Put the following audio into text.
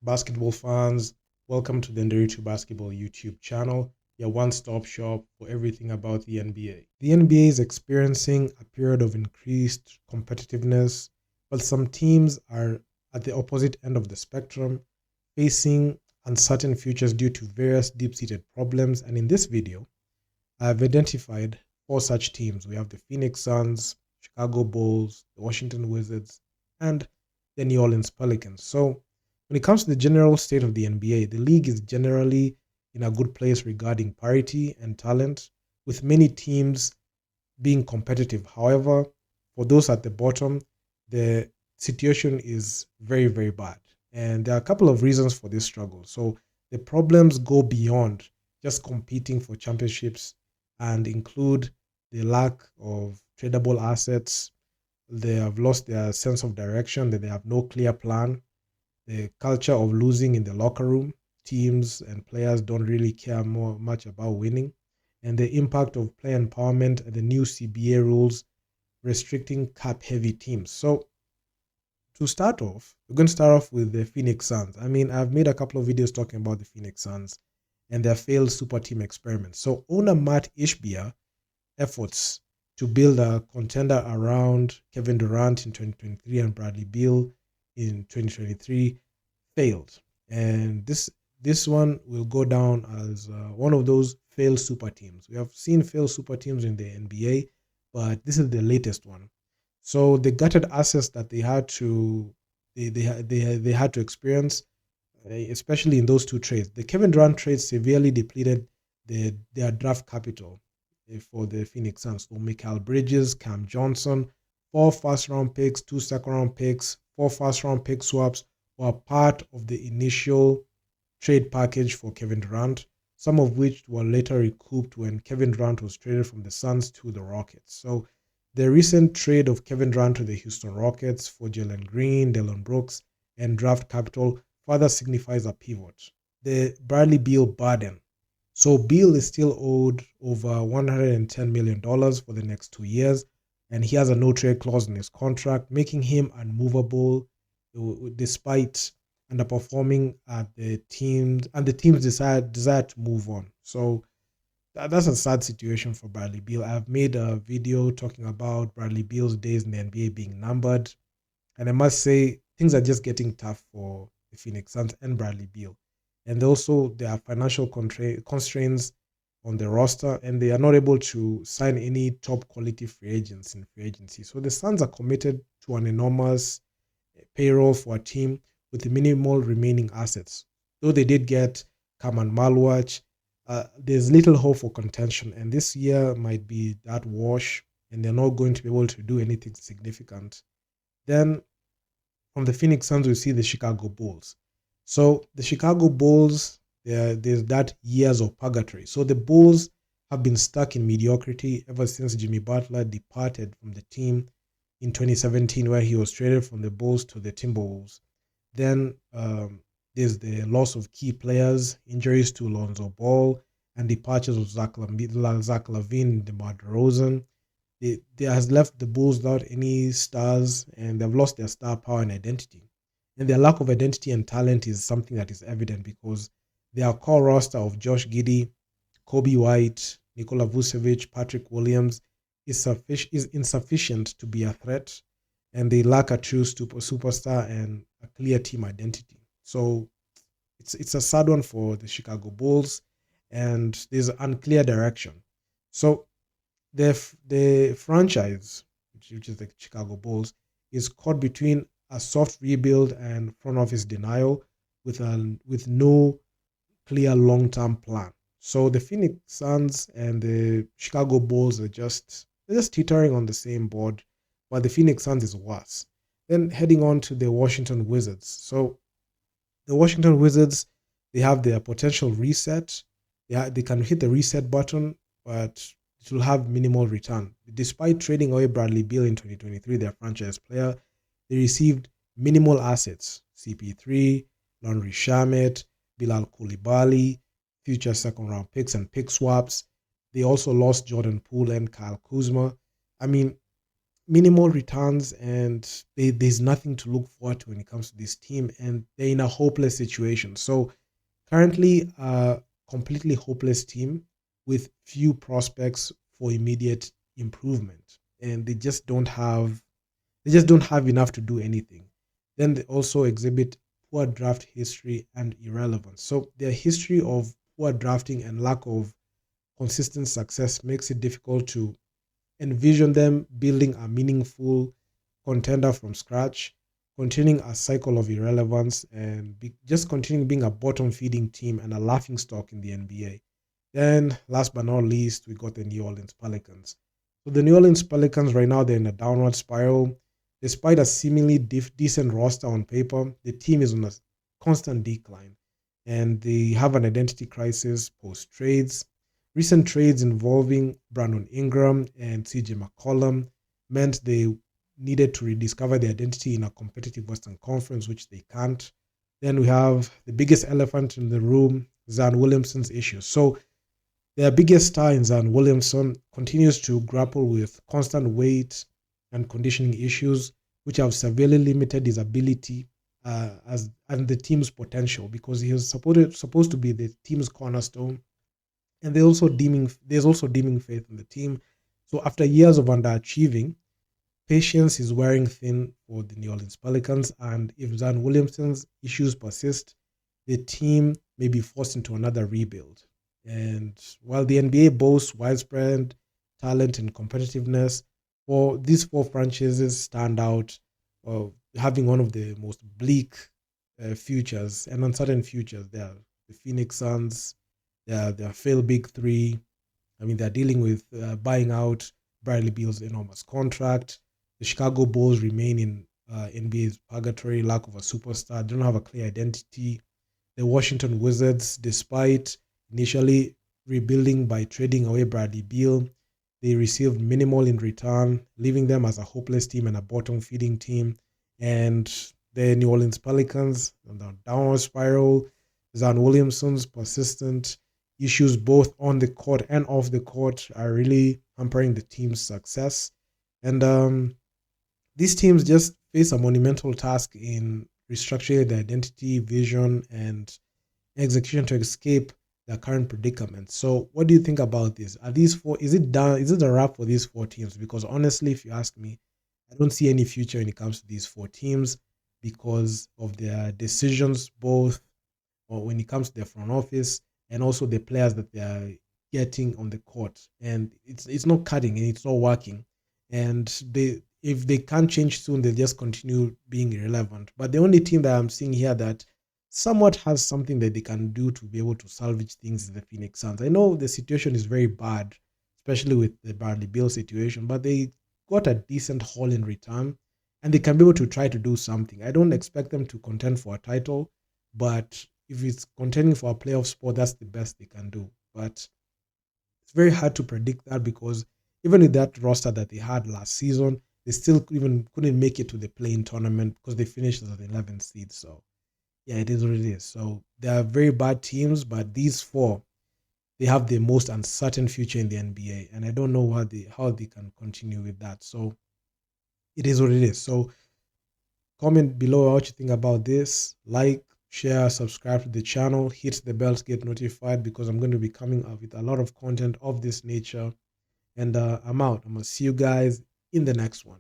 Basketball fans, welcome to the Nderitu Basketball YouTube channel, your one-stop shop for everything about the NBA. The NBA is experiencing a period of increased competitiveness, but some teams are at the opposite end of the spectrum, facing uncertain futures due to various deep-seated problems. And in this video, I've identified four such teams. We have the Phoenix Suns, Chicago Bulls, the Washington Wizards, and the New Orleans Pelicans. So when it comes to the general state of the NBA, the league is generally in a good place regarding parity and talent, with many teams being competitive. However, for those at the bottom, the situation is very, very bad. And there are a couple of reasons for this struggle. So the problems go beyond just competing for championships and include the lack of tradable assets. They have lost their sense of direction, that they have no clear plan, the culture of losing in the locker room. Teams and players don't really care much about winning, and the impact of player empowerment and the new CBA rules restricting cap-heavy teams. So to start off, we're going to start off with the Phoenix Suns. I've made a couple of videos talking about the Phoenix Suns and their failed super team experiment. So owner Matt Ishbia efforts to build a contender around Kevin Durant in 2023 and Bradley Beal in 2023 failed, and this one will go down as one of those failed super teams. We have seen failed super teams in the NBA, but this is the latest one. So the gutted assets that they had to they had to experience, especially in those two trades. The Kevin Durant trade severely depleted their draft capital for the Phoenix Suns. So Mikal Bridges, Cam Johnson, 4 first-round picks, 2 second-round picks, 4 first-round pick swaps were part of the initial trade package for Kevin Durant, some of which were later recouped when Kevin Durant was traded from the Suns to the Rockets. So the recent trade of Kevin Durant to the Houston Rockets for Jalen Green, Dillon Brooks, and draft capital further signifies a pivot. The Bradley Beal burden. So Beal is still owed over $110 million for the next 2 years, and he has a no-trade clause in his contract, making him unmovable despite underperforming at the teams, and the teams desire to move on. So that's a sad situation for Bradley Beal. I've made a video talking about Bradley Beal's days in the NBA being numbered, and I must say things are just getting tough for the Phoenix Suns and Bradley Beal. And also there are financial constraints on the roster, and they are not able to sign any top quality free agents in free agency. So the Suns are committed to an enormous payroll for a team with minimal remaining assets. Though they did get Kaman Malwach, there's little hope for contention, and this year might be that wash, and they're not going to be able to do anything significant. Then from the Phoenix Suns, we see the Chicago Bulls. So the Chicago Bulls, there's that years of purgatory. So the Bulls have been stuck in mediocrity ever since Jimmy Butler departed from the team in 2017, where he was traded from the Bulls to the Timberwolves. Then there's the loss of key players, injuries to Lonzo Ball, and departures of Zach LaVine, DeMar DeRozan. They has left the Bulls without any stars, and they've lost their star power and identity. And their lack of identity and talent is something that is evident because their core roster of Josh Giddey, Kobe White, Nikola Vucevic, Patrick Williams is insufficient to be a threat, and they lack a true superstar and a clear team identity. So it's a sad one for the Chicago Bulls, and there's unclear direction. So the franchise, which is the Chicago Bulls, is caught between a soft rebuild and front office denial with no clear long-term plan. So the Phoenix Suns and the Chicago Bulls are just teetering on the same board, but the Phoenix Suns is worse. Then heading on to the Washington Wizards. So the Washington Wizards, they have their potential reset. They can hit the reset button, but it will have minimal return. Despite trading away Bradley Beal in 2023, their franchise player, they received minimal assets. CP3, Landry Shamet, Bilal Coulibaly, future second-round picks and pick swaps. They also lost Jordan Poole and Kyle Kuzma. minimal returns, and there's nothing to look forward to when it comes to this team, and they're in a hopeless situation. So currently, a completely hopeless team with few prospects for immediate improvement, and they just don't have enough to do anything. Then they also exhibit poor draft history and irrelevance. So their history of poor drafting and lack of consistent success makes it difficult to envision them building a meaningful contender from scratch, continuing a cycle of irrelevance, and just continuing being a bottom feeding team and a laughing stock in the NBA. Then, last but not least, we got the New Orleans Pelicans. So the New Orleans Pelicans right now they're in a downward spiral. Despite a seemingly decent roster on paper, the team is on a constant decline, and they have an identity crisis post trades. Recent trades involving Brandon Ingram and CJ McCollum meant they needed to rediscover their identity in a competitive Western Conference, which they can't. Then we have the biggest elephant in the room, Zion Williamson's issues. So their biggest star in Zion Williamson continues to grapple with constant weight and conditioning issues, which have severely limited his ability as and the team's potential, because he was supposed to be the team's cornerstone, and there's also deeming faith in the team. So after years of underachieving, patience is wearing thin for the New Orleans Pelicans, and if Zion Williamson's issues persist, the team may be forced into another rebuild. And while the NBA boasts widespread talent and competitiveness, for these four franchises stand out, having one of the most bleak futures and uncertain futures. They are the Phoenix Suns, they are failed big three. I mean, they're dealing with buying out Bradley Beal's enormous contract. The Chicago Bulls remain in NBA's purgatory, lack of a superstar. They don't have a clear identity. The Washington Wizards, despite initially rebuilding by trading away Bradley Beal, they received minimal in return, leaving them as a hopeless team and a bottom feeding team. And the New Orleans Pelicans on the downward spiral. Zion Williamson's persistent issues both on the court and off the court are really hampering the team's success. And these teams just face a monumental task in restructuring their identity, vision, and execution to escape their current predicament. So, what do you think about this? Are these four? Is it done? Is it a wrap for these four teams? Because honestly, if you ask me, I don't see any future when it comes to these four teams because of their decisions, both or when it comes to their front office and also the players that they are getting on the court. And it's not cutting and it's not working. And they if they can't change soon, they'll just continue being irrelevant. But the only team that I'm seeing here that somewhat has something that they can do to be able to salvage things is the Phoenix Suns. I know the situation is very bad, especially with the Bradley Beal situation, but they got a decent haul in return and they can be able to try to do something. I don't expect them to contend for a title, but if it's contending for a playoff spot, that's the best they can do. But it's very hard to predict that because even with that roster that they had last season, they still even couldn't make it to the play-in tournament because they finished as the 11th seed. So yeah, it is what it is. So they are very bad teams, but these four, they have the most uncertain future in the NBA, and I don't know how they can continue with that. So it is what it is. So comment below what you think about this. Like, share, subscribe to the channel, hit the bell to get notified because I'm going to be coming up with a lot of content of this nature. And I'm out. I'm going to see you guys in the next one.